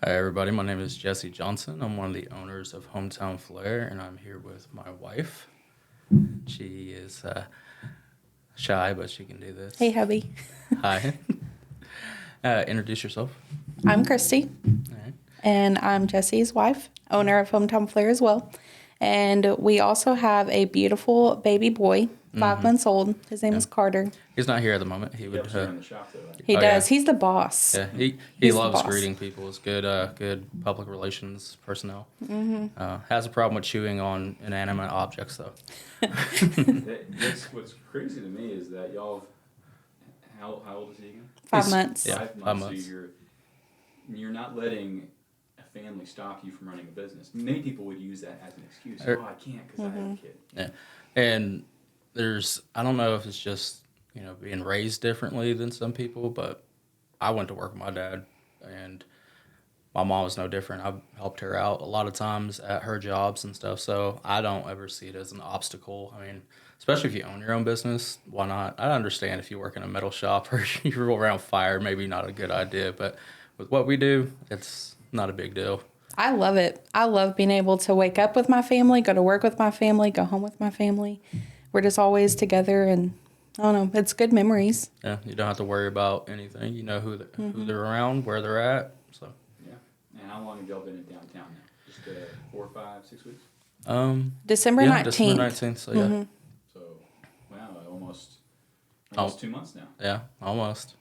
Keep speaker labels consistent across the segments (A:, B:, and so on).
A: Hi, everybody. My name is Jesse Johnson. I'm one of the owners of Hometown Flair, and I'm here with my wife. She is shy, but she can do
B: Hey,
A: this.
B: hubby.
A: Hi. Introduce yourself.
B: I'm Kristi,
A: All right.
B: and I'm Jesse's wife, owner of Hometown Flair as well. And we also have a beautiful baby boy, 5 months old. His name
A: Yeah.
B: is Carter.
A: He's not here at the moment. He
C: He
A: would.
C: helps you run the shop, though, right?
B: He
A: Oh,
B: does.
A: yeah.
B: He's the boss.
A: Yeah. He
B: He's the
A: loves
B: boss.
A: greeting people. He's good public relations personnel. Has a problem with chewing on inanimate objects though.
C: That's what's crazy to me is that y'all. How old is he again?
B: 5 months.
A: Yeah.
C: 5 months.
A: 5 months.
C: So you're not letting a family stop you from running a business. Many people would use that as an excuse. Oh, I can't because I have a kid.
A: Yeah. And I don't know if it's just, being raised differently than some people, but I went to work with my dad and my mom was no different. I've helped her out a lot of times at her jobs and stuff. So I don't ever see it as an obstacle. I mean, especially if you own your own business, why not? I understand if you work in a metal shop or you roll around fire, maybe not a good idea, but with what we do, it's not a big deal.
B: I love it. I love being able to wake up with my family, go to work with my family, go home with my family. We're just always together, and I don't know. It's good memories.
A: Yeah, you don't have to worry about anything. You know who they're around, where they're at. So.
C: Yeah. And how long have y'all been in downtown now? Just 4, 5, 6 weeks?
B: December 19th.
A: December 19th. So yeah,
C: So, wow, almost
A: Oh.
C: 2 months now.
A: yeah, almost.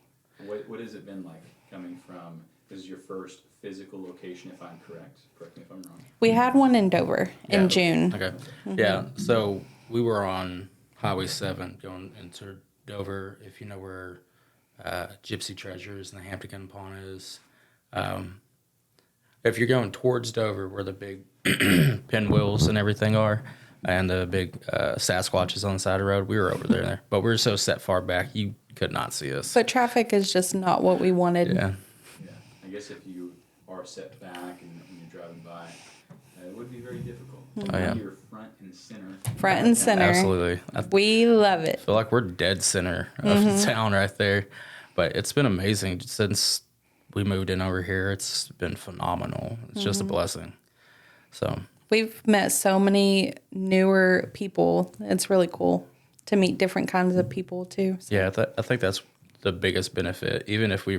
C: What has it been like coming from? This is your first physical location, if I'm correct. Correct me if I'm wrong.
B: We had one in Dover in
A: Yeah.
B: June.
A: Okay. Yeah. So we were on Highway 7 going into Dover. If you know where Gypsy Treasures and the Hampton Pawn is. If you're going towards Dover, where the big pinwheels and everything are, and the big Sasquatches on the side of the road, we were over there. But we were so set far back, you could not see us.
B: But traffic is just not what we wanted.
A: Yeah.
C: Yeah. I guess if you are set back and you're driving by, it would be very difficult.
A: Oh, yeah.
C: You're front and center.
B: Front and center.
A: Absolutely. I
B: We love it.
A: feel like we're dead center of the town right there. But it's been amazing since we moved in over here. It's been phenomenal. It's just a blessing. So,
B: We've met so many newer people. It's really cool to meet different kinds of people too. So,
A: yeah, I think that's the biggest benefit. Even if we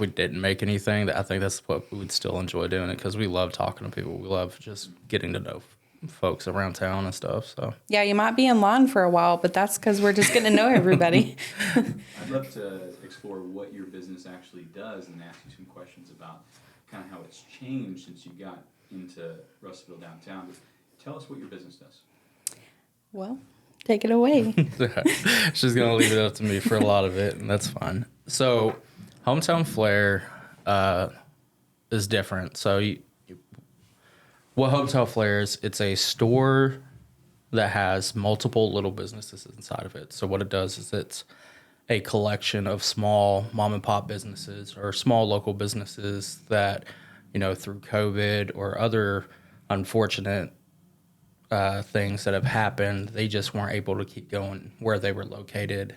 A: didn't make anything, I think that's what we would still enjoy doing it because we love talking to people. We love just getting to know folks around town and stuff. So,
B: yeah, you might be in line for a while, but that's because we're just getting to know everybody.
C: I'd love to explore what your business actually does and ask you some questions about kind of how it's changed since you got into Russellville downtown. But tell us what your business does.
B: Well, take it away.
A: she's going to leave it up to me for a lot of it, and that's fine. So, Hometown Flair is different. So, what Hometown Flair is, it's a store that has multiple little businesses inside of it. So, what it does is it's a collection of small mom and pop businesses or small local businesses that, through COVID or other unfortunate things that have happened, they just weren't able to keep going where they were located.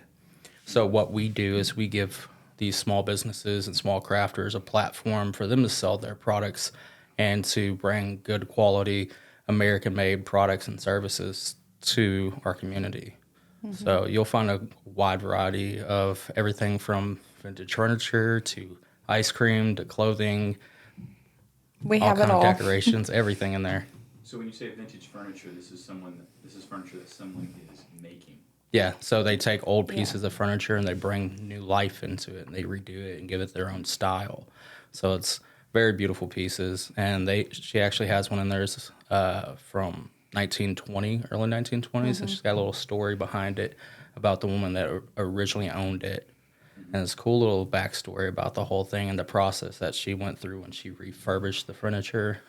A: So what we do is we give these small businesses and small crafters a platform for them to sell their products and to bring good quality American-made products and services to our community. So you'll find a wide variety of everything from vintage furniture to ice cream to clothing,
B: We
A: all
B: have
A: kind
B: it
A: of
B: all.
A: decorations, everything in there.
C: So when you say vintage furniture, this is furniture that someone is making.
A: Yeah, so they take old pieces of furniture and they bring new life into it and they redo it and give it their own style. So it's very beautiful pieces, and she actually has one in there from 1920, early 1920s, and she's got a little story behind it about the woman that originally owned it. And it's a cool little backstory about the whole thing and the process that she went through when she refurbished the furniture.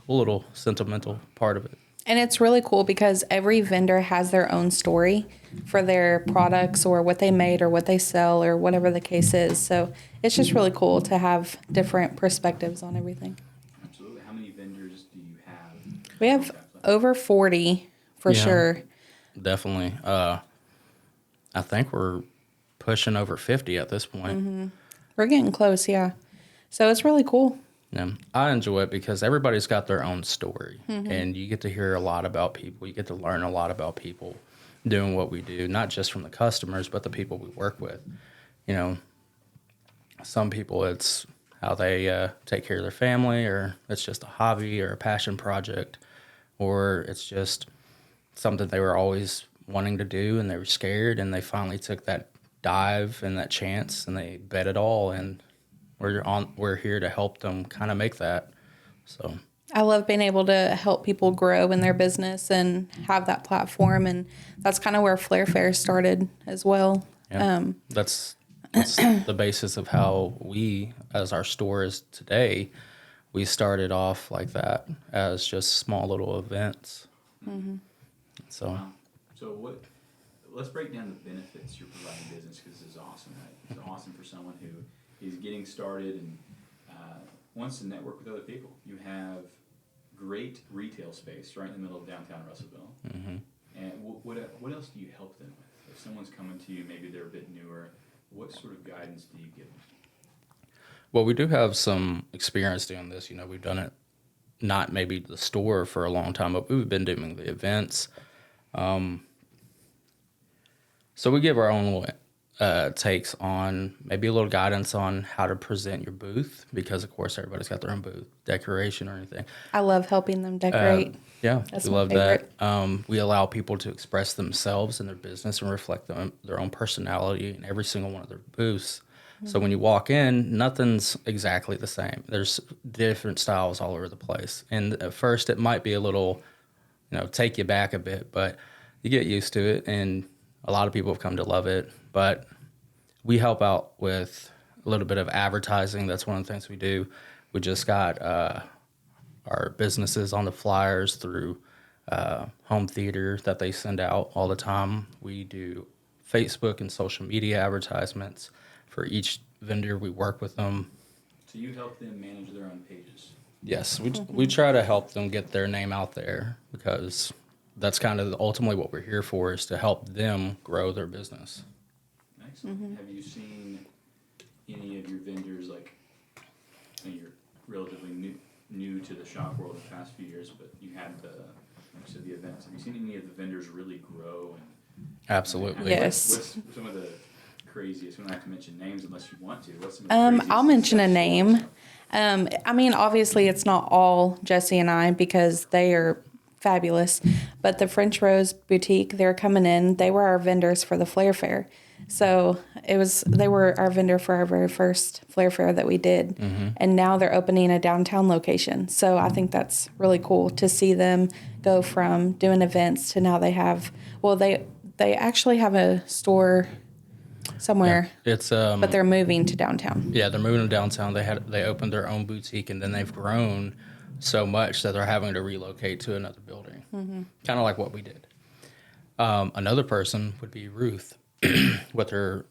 A: Cool little sentimental part of it.
B: And it's really cool because every vendor has their own story for their products or what they made or what they sell or whatever the case is. So it's just really cool to have different perspectives on everything.
C: Absolutely. How many vendors do you have?
B: We have over 40 for
A: Yeah.
B: sure.
A: Definitely. I think we're pushing over 50 at this point.
B: We're getting close, yeah. So it's really cool.
A: Yeah, I enjoy it because everybody's got their own story, and you get to hear a lot about people. You get to learn a lot about people doing what we do, not just from the customers, but the people we work with. You know, some people it's how they take care of their family, or it's just a hobby or a passion project, or it's just something they were always wanting to do and they were scared and they finally took that dive and that chance and they bet it all, and we're here to help them kind of make that. So
B: I love being able to help people grow in their business and have that platform, and that's kind of where Flair Fair started as well.
A: yeah, that's the basis of how we, as our store is today, we started off like that as just small little events. So
C: Wow. So what? Let's break down the benefits you're providing business, because this is awesome. Right? It's awesome for someone who is getting started and wants to network with other people. You have great retail space right in the middle of downtown Russellville. And what else do you help them with? If someone's coming to you, maybe they're a bit newer, what sort of guidance do you give them?
A: well, we do have some experience doing this. You know, we've done it not maybe the store for a long time, but we've been doing the events. So we give our own little takes on maybe a little guidance on how to present your booth, because of course everybody's got their own booth decoration or anything.
B: I love helping them decorate.
A: Yeah,
B: That's
A: we
B: my
A: love
B: favorite.
A: that. We allow people to express themselves and their business and reflect their own personality in every single one of their booths. So when you walk in, nothing's exactly the same. There's different styles all over the place. And at first it might be a little, take you back a bit, but you get used to it, and a lot of people have come to love it. But we help out with a little bit of advertising. That's one of the things we do. We just got our businesses on the flyers through home theater that they send out all the time. We do Facebook and social media advertisements for each vendor. We work with them.
C: So you help them manage their own pages.
A: Yes, we try to help them get their name out there, because that's kind of ultimately what we're here for, is to help them grow their business.
C: Excellent. Have you seen any of your vendors, like, you're relatively new to the shop world the past few years, but you had the events. Have you seen any of the vendors really grow?
A: Absolutely.
B: Yes.
C: What's some of the craziest? We don't have to mention names unless you want to. What's some of the craziest
B: I'll mention a
C: success
B: name.
C: stories?
B: I mean, obviously it's not all Jesse and I, because they are fabulous, but the French Rose Boutique, they're coming in. They were our vendors for the Flair Fair. So they were our vendor for our very first Flair Fair that we did. And now they're opening a downtown location. So I think that's really cool to see them go from doing events to now they have, they actually have a store somewhere,
A: It's
B: but they're moving to downtown.
A: yeah, they're moving to downtown. They opened their own boutique, and then they've grown so much that they're having to relocate to another building. Kind of like what we did. Another person would be Ruth with her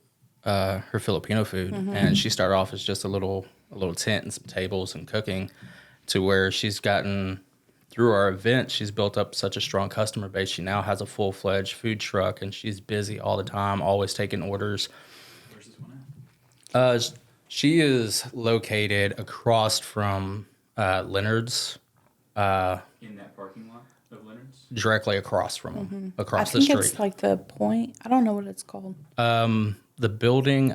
A: Filipino food, and she started off as just a little tent and some tables and cooking, to where she's gotten, through our event, she's built up such a strong customer base. She now has a full-fledged food truck, and she's busy all the time, always taking orders.
C: Where's this one at?
A: She is located across from Leonard's,
C: In that parking lot of Leonard's?
A: directly across from them, across the
B: I think
A: street.
B: it's like the Point. I don't know what it's called.
A: The building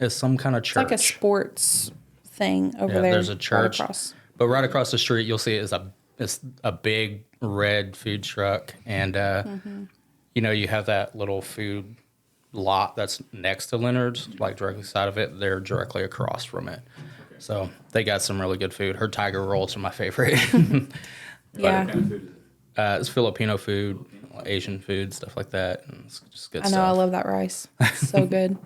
A: is some kind of
B: It's
A: church.
B: like a sports thing over
A: Yeah,
B: there.
A: there's a church.
B: Right across.
A: But right across the street, you'll see it's a big red food truck, and you have that little food lot that's next to Leonard's, like directly side of it. They're directly across from it.
C: Okay.
A: So they got some really good food. Her tiger rolls are my favorite.
B: Yeah.
C: What kind of food is it?
A: It's Filipino food, Asian food, stuff like that. And it's just good
B: I know.
A: stuff.
B: I love that rice. It's so good.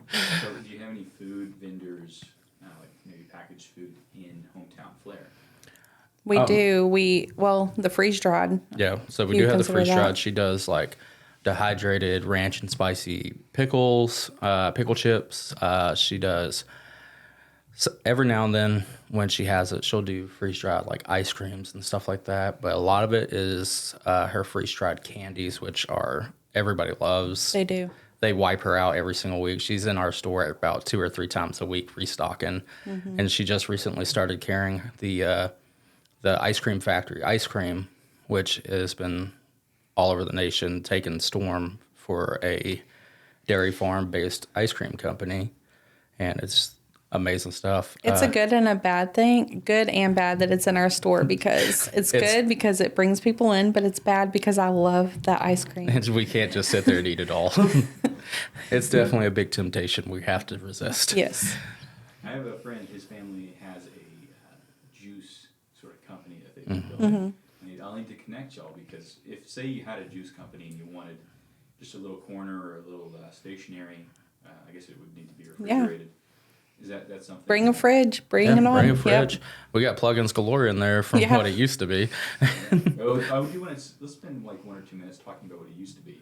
C: So do you have any food vendors, like maybe packaged food in Hometown Flair?
B: We do. The freeze dried.
A: Yeah, so we
B: You
A: do have the
B: consider
A: freeze
B: that?
A: dried. She does like dehydrated ranch and spicy pickles, pickle chips. She does, so every now and then when she has it, she'll do freeze dried like ice creams and stuff like that. But a lot of it is her freeze dried candies, which everybody loves.
B: They do.
A: they wipe her out every single week. She's in our store about 2 or 3 times a week restocking, and she just recently started carrying the ice cream factory ice cream, which has been all over the nation, taking storm for a dairy farm based ice cream company, and it's amazing stuff.
B: It's a good and a bad thing, good and bad that it's in our store, because it's good because it brings people in, but it's bad because I love that ice cream.
A: And we can't just sit there and eat it all. It's definitely a big temptation we have to resist.
B: Yes.
C: I have a friend, his family has a juice sort of company that they've been building. And I'll need to connect y'all, because if, say you had a juice company and you wanted just a little corner or a little stationary, I guess it would need to be refrigerated. Is that's something?
B: Bring a fridge. Bring it on.
A: Bring a fridge.
B: Yep.
A: We got plugins galore in there from what it used to be.
C: Let's spend like 1 or 2 minutes talking about what it used to be.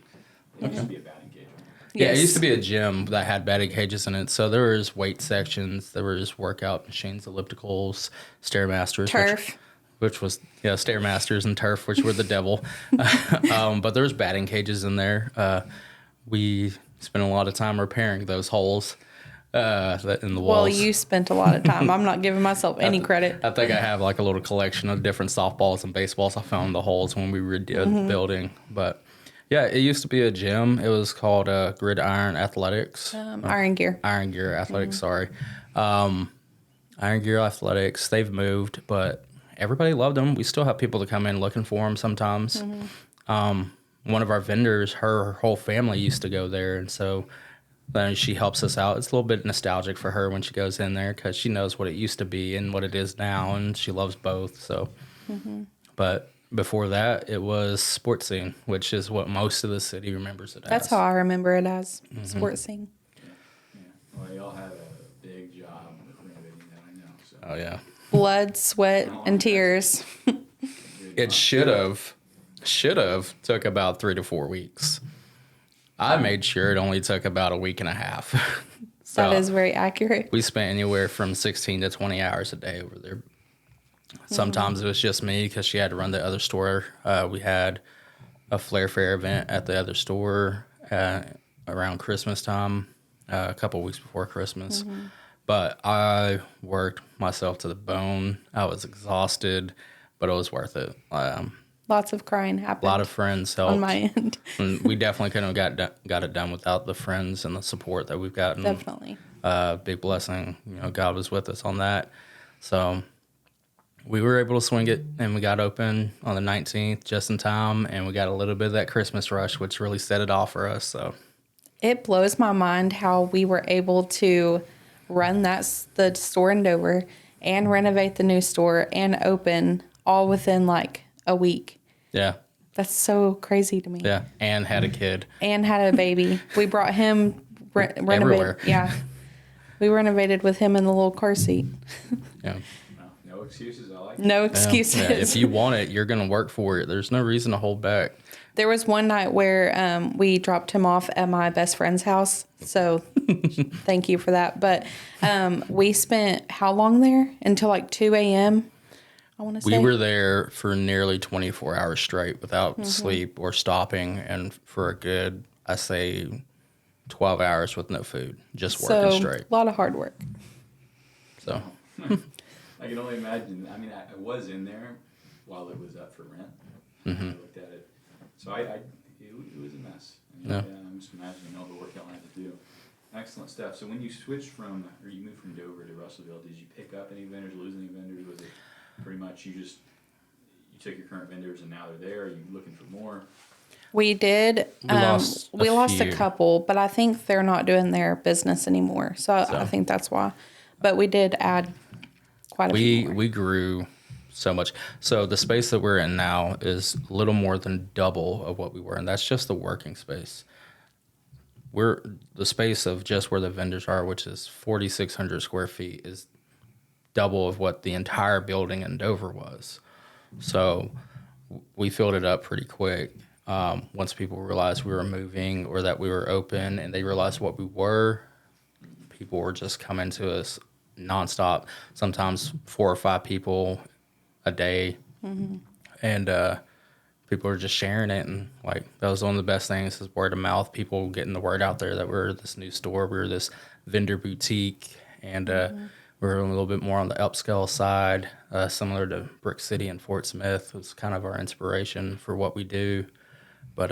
C: It used to be a batting cage.
A: Yeah, it used to be a gym that had batting cages in it. So there was weight sections, there was workout machines, ellipticals, Stairmasters.
B: Turf.
A: Which was, Stairmasters and turf, which were the devil. But there was batting cages in there. We spent a lot of time repairing those holes in the walls.
B: Well, you spent a lot of time. I'm not giving myself any credit.
A: I think I have like a little collection of different softballs and baseballs. I found the holes when we redid the building. But yeah, it used to be a gym. It was called Gridiron Athletics.
B: Iron Gear.
A: Iron Gear Athletics, sorry. Iron Gear Athletics, they've moved, but everybody loved them. We still have people that come in looking for them sometimes. One of our vendors, her whole family used to go there, and so then she helps us out. It's a little bit nostalgic for her when she goes in there, because she knows what it used to be and what it is now, and she loves both. So, but before that, it was Sports Scene, which is what most of the city remembers it as.
B: That's how I remember it as, Sports Scene.
C: Yeah. Well, y'all had a big job with renovating that, I know. So.
A: Oh yeah,
B: Blood, sweat, and tears.
A: it should have took about 3 to 4 weeks. I made sure it only took about a week and a half. So
B: That is very accurate.
A: we spent anywhere from 16 to 20 hours a day over there. Sometimes it was just me because she had to run the other store. We had a Flair Fair event at the other store around Christmas time, a couple weeks before Christmas. But I worked myself to the bone. I was exhausted, but it was worth it.
B: Lots of crying happened.
A: A lot of friends helped.
B: On my end.
A: And we definitely couldn't have got it done without the friends and the support that we've gotten.
B: Definitely.
A: Big blessing. God was with us on that. So we were able to swing it, and we got open on the 19th just in time, and we got a little bit of that Christmas rush, which really set it off for us. So
B: It blows my mind how we were able to run the store in Dover and renovate the new store and open all within like a week.
A: yeah.
B: That's so crazy to me.
A: Yeah. And had a kid.
B: And had a baby. We brought him renovated.
A: Everywhere.
B: Yeah. We renovated with him in the little car seat.
A: Yeah.
C: No excuses. I like
B: No
C: it.
B: excuses.
A: Yeah. If you want it, you're going to work for it. There's no reason to hold back.
B: There was one night where we dropped him off at my best friend's house. So thank you for that. But we spent how long there? Until like 2 a.m., I want to say.
A: We were there for nearly 24 hours straight without sleep or stopping. And for a good, I say, 12 hours with no food, just working straight.
B: A lot of hard work.
A: So
C: I can only imagine. I mean, I was in there while it was up for rent. I looked at it. So it was a mess. And, I'm just imagining all the work y'all had to do. Excellent stuff. So when you switched or you moved from Dover to Russellville, did you pick up any vendors, lose any vendors? Was it pretty much you took your current vendors and now they're there? Are you looking for more?
B: We did.
A: We lost
B: a couple, but I think they're not doing their business anymore. So I think that's why. But we did add quite a few more.
A: We grew so much. So the space that we're in now is a little more than double of what we were, and that's just the working space. The space of just where the vendors are, which is 4,600 square feet, is double of what the entire building in Dover was. So we filled it up pretty quick. Once people realized we were moving or that we were open, and they realized what we were, people were just coming to us nonstop. Sometimes 4 or 5 people a day, and people were just sharing it, and like that was one of the best things is word of mouth. People getting the word out there that we're this new store, we're this vendor boutique, and we're a little bit more on the upscale side, similar to Brick City and Fort Smith was kind of our inspiration for what we do. But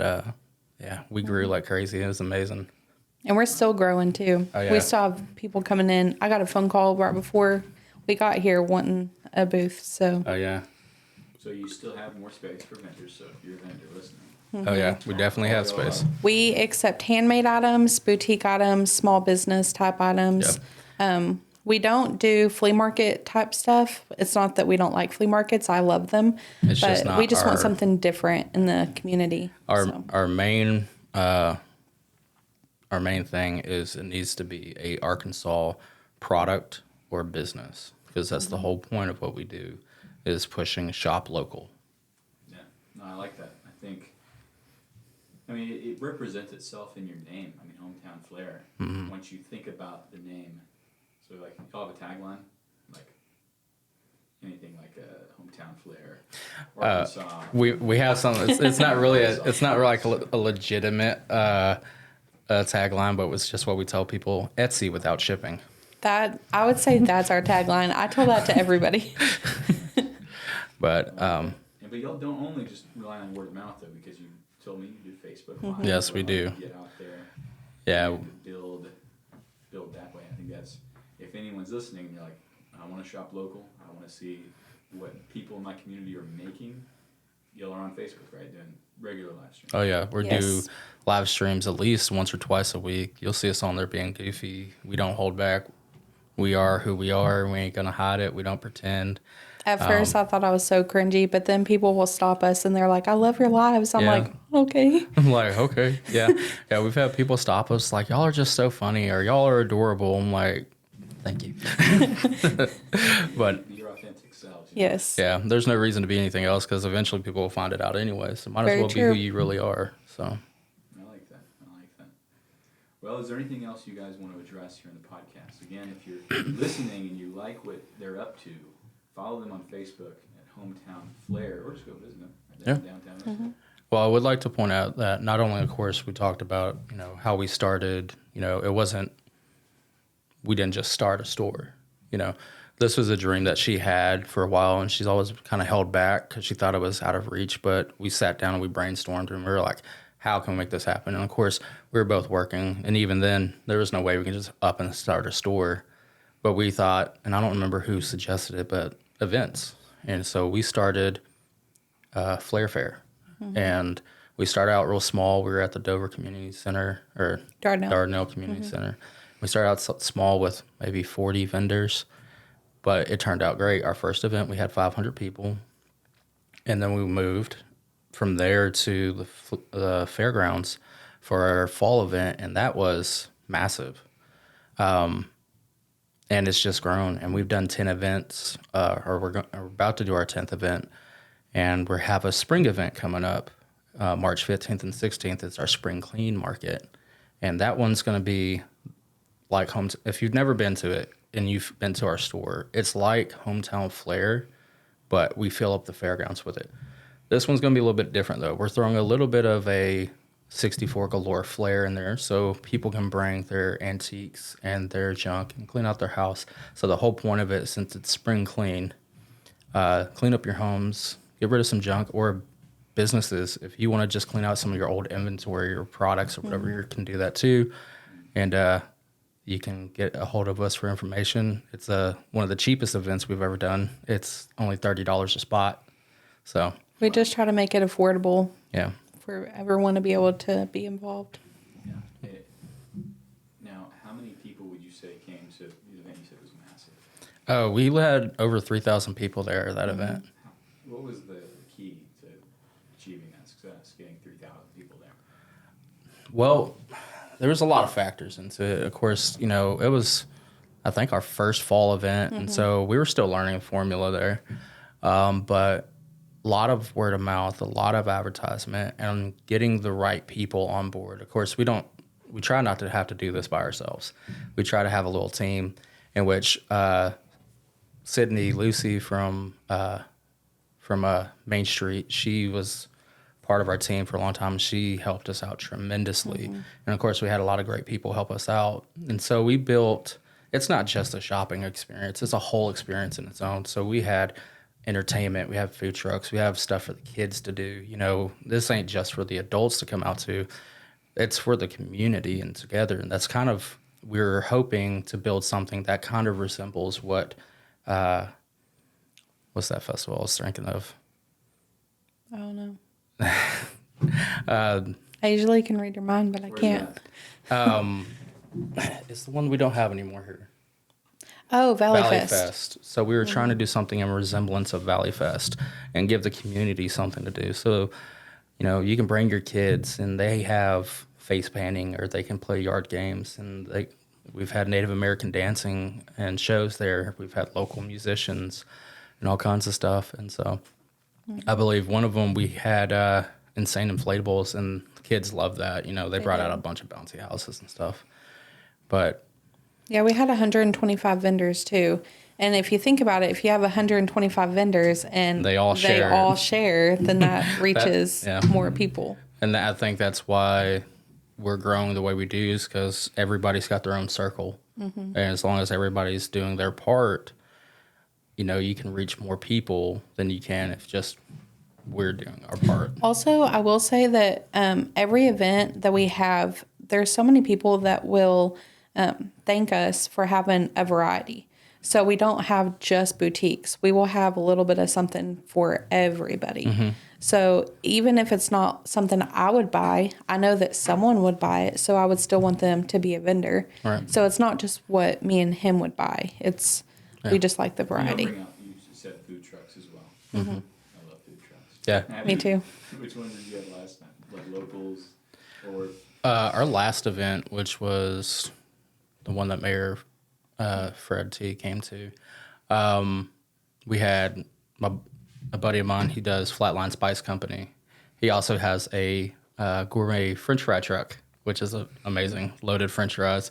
A: yeah, we grew like crazy. It was amazing.
B: And we're still growing too.
A: Oh, yeah.
B: We still have people coming in. I got a phone call right before we got here wanting a booth. So
A: Oh yeah.
C: So you still have more space for vendors. So if you're a vendor listening,
A: Oh yeah, we definitely have space.
B: we accept handmade items, boutique items, small business type items. We don't do flea market type stuff. It's not that we don't like flea markets. I love them.
A: It's
B: but
A: just not
B: we just want
A: our-
B: something different in the community.
A: Our main thing is it needs to be a Arkansas product or business, because that's the whole point of what we do is pushing shop local.
C: yeah, no, I like that. I mean, it represents itself in your name. I mean, Hometown Flair. Once you think about the name, so like y'all have a tagline, like anything like a Hometown Flair, Arkansas.
A: We have some. It's not really like a legitimate tagline, but it's just what we tell people: Etsy without shipping.
B: That I would say that's our tagline. I tell that to everybody.
A: But
C: But y'all don't only just rely on word of mouth though, because you told me you do Facebook Live.
A: Yes, we do.
C: Get out there.
A: yeah,
C: And build that way. I think that's, if anyone's listening, and you're like, I want to shop local. I want to see what people in my community are making. Y'all are on Facebook, right? Doing regular live streams.
A: oh yeah, we do
B: Yes.
A: live streams at least once or twice a week. You'll see us on there being goofy. We don't hold back. We are who we are. We ain't gonna hide it. We don't pretend.
B: At first, I thought I was so cringy, but then people will stop us and they're like, I love your lives. I'm
A: Yeah.
B: like, okay.
A: I'm like, okay, yeah, yeah. We've had people stop us like, y'all are just so funny, or y'all are adorable. I'm like, thank you. But
C: Be your authentic selves.
B: Yes.
A: yeah, there's no reason to be anything else because eventually people will find it out anyway. So might
B: Very
A: as well
B: true.
A: be who you really are. So
C: I like that. Well, is there anything else you guys want to address here in the podcast? Again, if you're listening and you like what they're up to, follow them on Facebook at Hometown Flair, or just go visit them right there in downtown Russellville.
A: well, I would like to point out that not only, of course, we talked about, how we started, we didn't just start a store, this was a dream that she had for a while, and she's always kind of held back because she thought it was out of reach, but we sat down and we brainstormed and we were like, how can we make this happen? And of course, we were both working, and even then, there was no way we could just up and start a store. But we thought, and I don't remember who suggested it, but events. And so we started Flair Fair. And we started out real small. We were at the Dover Community Center, or
B: Dardanelle.
A: Community Center. We started out small with maybe 40 vendors, but it turned out great. Our first event, we had 500 people. And then we moved from there to the fairgrounds for our fall event, and that was massive. And it's just grown, and we've done 10 events, or we're about to do our 10th event, and we have a spring event coming up, March 15th and 16th. It's our spring clean market, and that one's going to be like if you've never been to it and you've been to our store, it's like Hometown Flair, but we fill up the fairgrounds with it. This one's going to be a little bit different, though. We're throwing a little bit of a 64 Galore flair in there so people can bring their antiques and their junk and clean out their house. So the whole point of it, since it's spring clean, clean up your homes, get rid of some junk, or businesses, if you want to just clean out some of your old inventory or products or whatever, you can do that too. And you can get a hold of us for information. It's one of the cheapest events we've ever done. It's only $30 a spot. So
B: We just try to make it affordable
A: yeah.
B: for everyone to be able to be involved.
C: Yeah. Now, how many people would you say came to the event? You said it was massive.
A: Oh, we had over 3,000 people there at that event.
C: What was the key to achieving that success, getting 3,000 people there?
A: Well, there was a lot of factors into it. Of course, it was, I think, our first fall event, and so we were still learning the formula there. But a lot of word of mouth, a lot of advertisement, and getting the right people on board. Of course, we try not to have to do this by ourselves. We try to have a little team in which Sydney Lucy from Main Street, she was part of our team for a long time. She helped us out tremendously. And of course, we had a lot of great people help us out. And so we built, it's not just a shopping experience, it's a whole experience in its own. So we had entertainment, we have food trucks, we have stuff for the kids to do. You know, this ain't just for the adults to come out to, it's for the community and together. And that's kind of, we're hoping to build something that kind of resembles what, what's that festival I was thinking of?
B: I don't know. I usually can read your mind, but I can't.
A: It's the one we don't have anymore here.
B: Oh, Valley Fest.
A: So we were trying to do something in resemblance of Valley Fest and give the community something to do. So, you know, you can bring your kids and they have face painting or they can play yard games, and we've had Native American dancing and shows there. We've had local musicians and all kinds of stuff. And so I believe one of them we had insane inflatables, and the kids loved that. You know, they brought out a bunch of bouncy houses and stuff. But
B: yeah, we had 125 vendors too. And if you think about it, if you have 125 vendors and
A: they all share,
B: then that reaches more people.
A: And I think that's why we're growing the way we do, is because everybody's got their own circle. And as long as everybody's doing their part, you know, you can reach more people than you can if just we're doing our part.
B: Also, I will say that every event that we have, there's so many people that will thank us for having a variety. So we don't have just boutiques. We will have a little bit of something for everybody. So even if it's not something I would buy, I know that someone would buy it. So I would still want them to be a vendor.
A: Right.
B: So it's not just what me and him would buy. It's we just like the variety.
C: You said food trucks as well. I love food trucks.
A: Yeah.
B: Me too.
C: Which ones did you have last time? Like locals or?
A: Our last event, which was the one that Mayor Fred T came to, we had a buddy of mine. He does Flatline Spice Company. He also has a gourmet French fry truck, which is amazing, loaded French fries.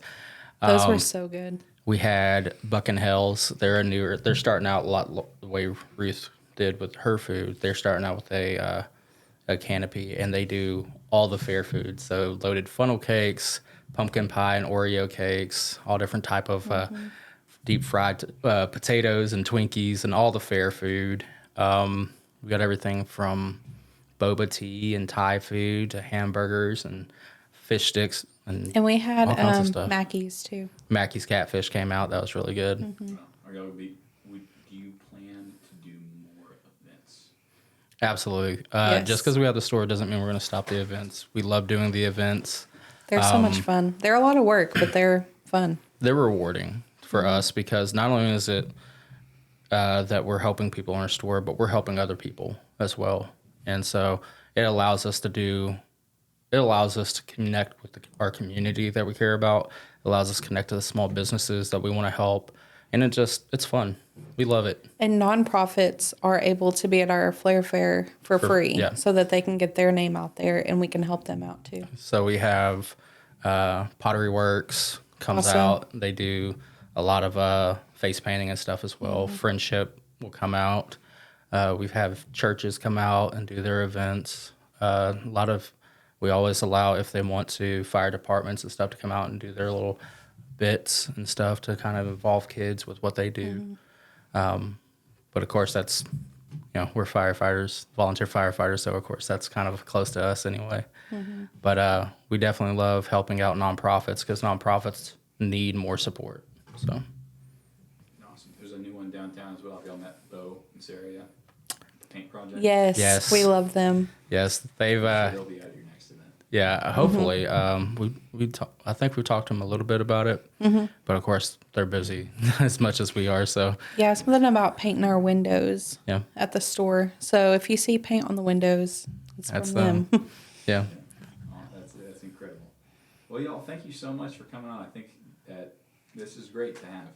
B: Those were so good.
A: We had Buck and Hells. They're starting out a lot the way Ruth did with her food. They're starting out with a canopy, and they do all the fair foods. So loaded funnel cakes, pumpkin pie and Oreo cakes, all different type of deep fried potatoes and Twinkies and all the fair food. We got everything from boba tea and Thai food to hamburgers and fish sticks
B: and we had
A: all kinds of stuff.
B: Mackey's too.
A: Mackey's catfish came out. That was really good.
C: Do you plan to do more events?
A: Absolutely.
B: Yes.
A: Just because we have the store doesn't mean we're going to stop the events. We love doing the events.
B: They're so much fun. They're a lot of work, but they're fun.
A: They're rewarding for us because not only is it that we're helping people in our store, but we're helping other people as well. And so it allows us to connect with our community that we care about. It allows us to connect to the small businesses that we want to help. And it's fun. We love it.
B: And nonprofits are able to be at our Flair Fair for free so that they can get their name out there and we can help them out too.
A: So we have Pottery Works comes out. They do a lot of face painting and stuff as well. Friendship will come out. We have churches come out and do their events. We always allow, if they want to, fire departments and stuff to come out and do their little bits and stuff to kind of involve kids with what they do. But of course that's, we're firefighters, volunteer firefighters. So of course that's kind of close to us anyway. But we definitely love helping out nonprofits because nonprofits need more support. So.
C: Awesome. There's a new one downtown as well. Have y'all met Bo and Sarah yet? The paint project?
B: Yes. We love them.
A: Yes. They've,
C: they'll be at your next event.
A: Yeah, hopefully. I think we've talked to them a little bit about it, but of course they're busy as much as we are. So
B: yeah, something about painting our windows at the store. So if you see paint on the windows, that's from them.
A: Yeah.
C: Oh, that's incredible. Well, y'all, thank you so much for coming on. I think that this is great to have.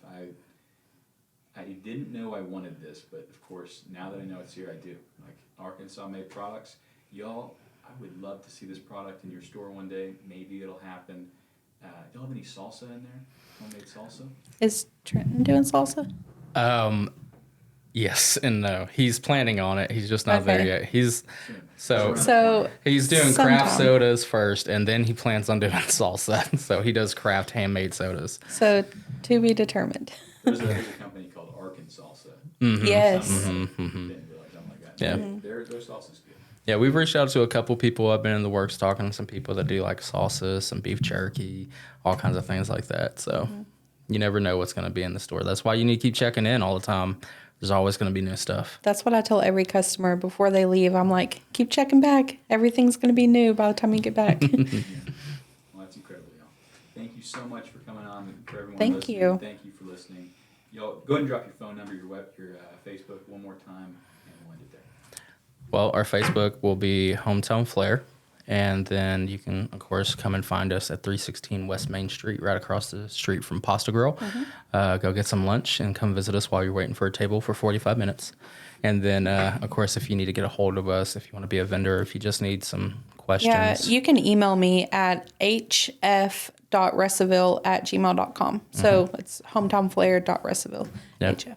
C: I didn't know I wanted this, but of course now that I know it's here, I do. Like Arkansas made products, y'all. I would love to see this product in your store one day. Maybe it'll happen. Y'all have any salsa in there? Homemade salsa?
B: Is Trenton doing salsa?
A: Yes and no. He's planning on it. He's just not there
B: Okay.
A: yet. He's so
B: So
A: he's doing
B: sometime.
A: craft sodas first, and then he plans on doing salsa. So he does craft handmade sodas.
B: So to be determined.
C: There's a company called Arkansas Salsa.
B: Yes.
C: Didn't realize, oh my God.
A: Yeah.
C: Their salsa's good.
A: Yeah, we've reached out to a couple people. I've been in the works talking to some people that do like salsa, some beef jerky, all kinds of things like that. So you never know what's going to be in the store. That's why you need to keep checking in all the time. There's always going to be new stuff.
B: That's what I tell every customer before they leave. I'm like, keep checking back. Everything's going to be new by the time you get back.
C: Well, that's incredible, y'all. Thank you so much for coming on. For everyone
B: Thank
C: listening,
B: you.
C: Thank you for listening. Y'all, go ahead and drop your phone number, your Facebook one more time, and we'll end it there.
A: Well, our Facebook will be Hometown Flair. And then you can, of course, come and find us at 316 West Main Street, right across the street from Pasta Grill. Go get some lunch and come visit us while you're waiting for a table for 45 minutes. And then, of course, if you need to get a hold of us, if you want to be a vendor, if you just need some questions.
B: Yeah, you can email me at hf.russellville@gmail.com. So it's hometownflair.russellville.
A: Yeah.
B: HF.